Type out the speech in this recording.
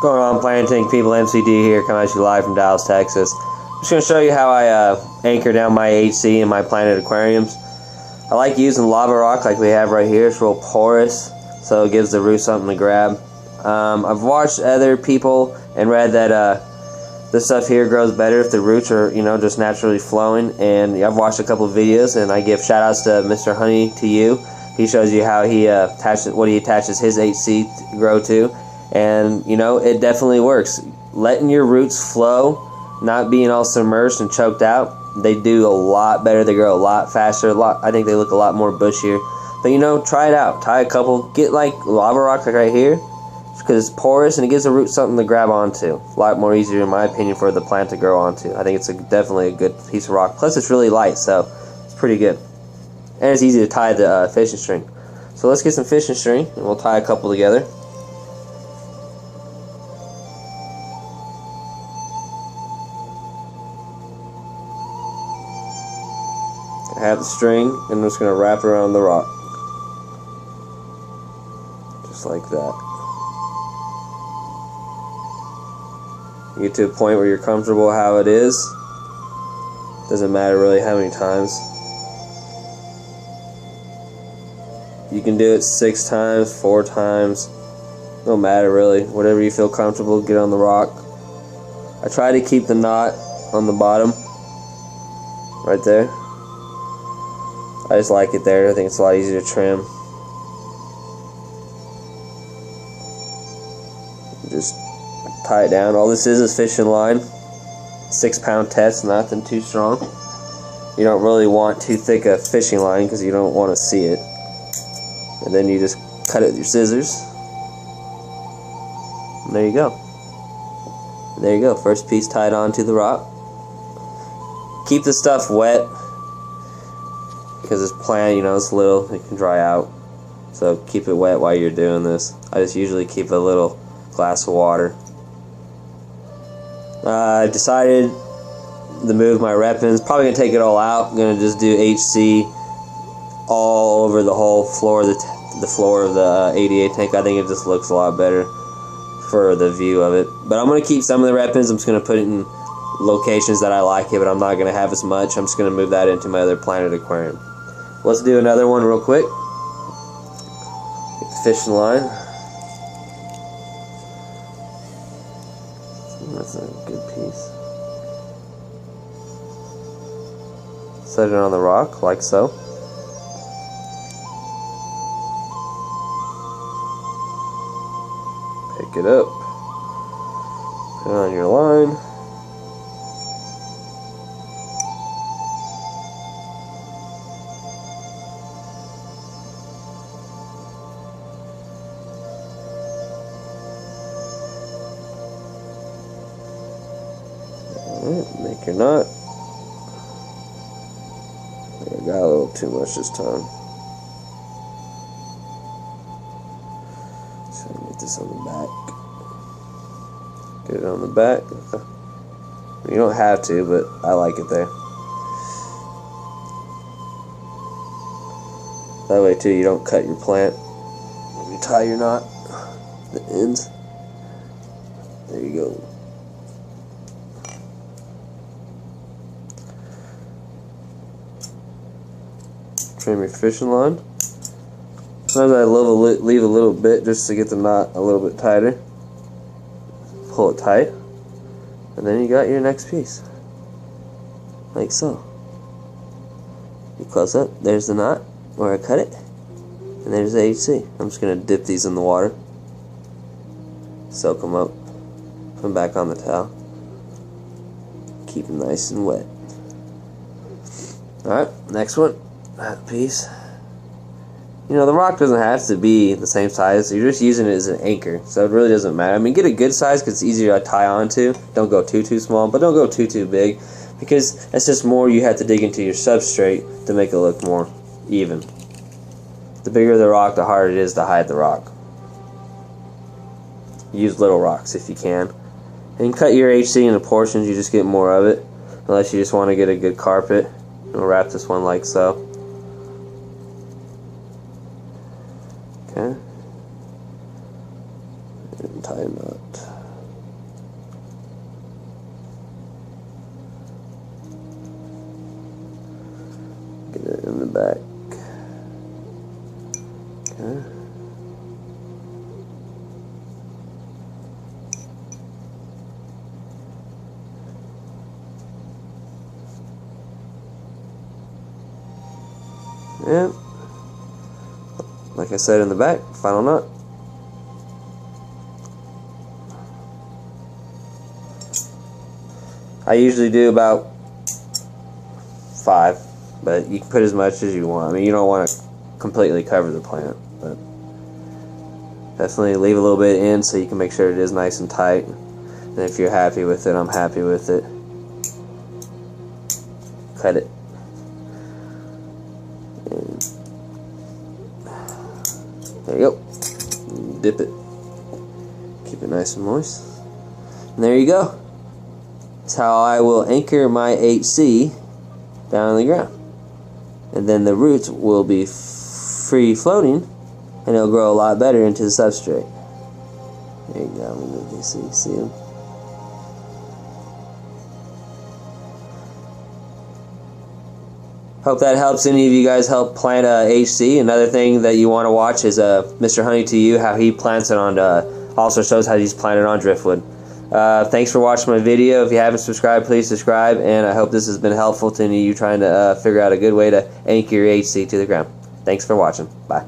Going on, Planting People, MCD here, coming at you live from Dallas, Texas. I'm just going to show you how I anchor down my HC in my planted aquariums. I like using lava rock like we have right here. It's real porous, so it gives the roots something to grab. I've watched other people and read that this stuff here grows better if the roots are, just naturally flowing. And I've watched a couple of videos, and I give shout outs to Mr. Honey to you. He shows you how he attaches his HC to grow to. And, it definitely works. Letting your roots flow, not being all submerged and choked out, they do a lot better. They grow a lot faster. I think they look a lot more bushier. But, try it out. Tie a couple. Get, like, lava rock like right here, because it's porous and it gives the root something to grab onto. A lot more easier, in my opinion, for the plant to grow onto. I think it's definitely a good piece of rock. Plus, it's really light, so it's pretty good. And it's easy to tie the fishing string. So let's get some fishing string, and we'll tie a couple together. I have the string, and I'm just going to wrap it around the rock. Just like that. You get to a point where you're comfortable how it is. Doesn't matter really how many times. You can do it 6 times, 4 times. No matter really. Whatever you feel comfortable, get on the rock. I try to keep the knot on the bottom. Right there. I just like it there. I think it's a lot easier to trim. Just tie it down. All this is fishing line. 6-pound test, nothing too strong. You don't really want too thick a fishing line because you don't want to see it. And then you just cut it with your scissors. And there you go. There you go. First piece tied onto the rock. Keep the stuff wet, because this plant, it's little, it can dry out. So keep it wet while you're doing this. I just usually keep a little glass of water. I decided to move my repens. Probably going to take it all out. I'm going to just do HC all over the whole floor, the floor of the 88 tank. I think it just looks a lot better for the view of it. But I'm going to keep some of the repens. I'm just going to put it in locations that I like it, but I'm not going to have as much. I'm just going to move that into my other planted aquarium. Let's do another one real quick. Get the fishing line. That's a good piece. Set it on the rock, like so. Pick it up. Put it on your line. Make your knot. I got a little too much this time. So get this on the back. Get it on the back. You don't have to, but I like it there. That way too, you don't cut your plant when you tie your knot. The ends. There you go. Trim your fishing line. Sometimes I leave a little bit just to get the knot a little bit tighter. Pull it tight, and then you got your next piece, like so. You close up. There's the knot where I cut it, and there's the HC. I'm just gonna dip these in the water, soak them up, put them back on the towel, keep them nice and wet. All right, next one. That piece. The rock doesn't have to be the same size. You're just using it as an anchor, so it really doesn't matter. I mean, get a good size because it's easier to tie onto. Don't go too small, but don't go too big, because that's just more you have to dig into your substrate to make it look more even. The bigger the rock, the harder it is to hide the rock. Use little rocks if you can. And cut your HC into portions. You just get more of it, unless you just want to get a good carpet. We'll wrap this one like so. Okay. And tie a knot. back. Okay. And like I said in the back, final nut. I usually do about 5, but you can put as much as you want. I mean, you don't want to completely cover the plant, but definitely leave a little bit in so you can make sure it is nice and tight. And if you're happy with it, I'm happy with it. Cut it. And there you go. Dip it. Keep it nice and moist. And there you go. That's how I will anchor my 8C down on the ground. And then the roots will be free floating, and it'll grow a lot better into the substrate. There you go. Let me move this so you see them. Hope that helps any of you guys help plant HC. Another thing that you want to watch is Mr. Honey to You, how he plants it on, also shows how he's planted on driftwood. Thanks for watching my video. If you haven't subscribed, please subscribe, and I hope this has been helpful to any of you trying to figure out a good way to anchor your HC to the ground. Thanks for watching. Bye.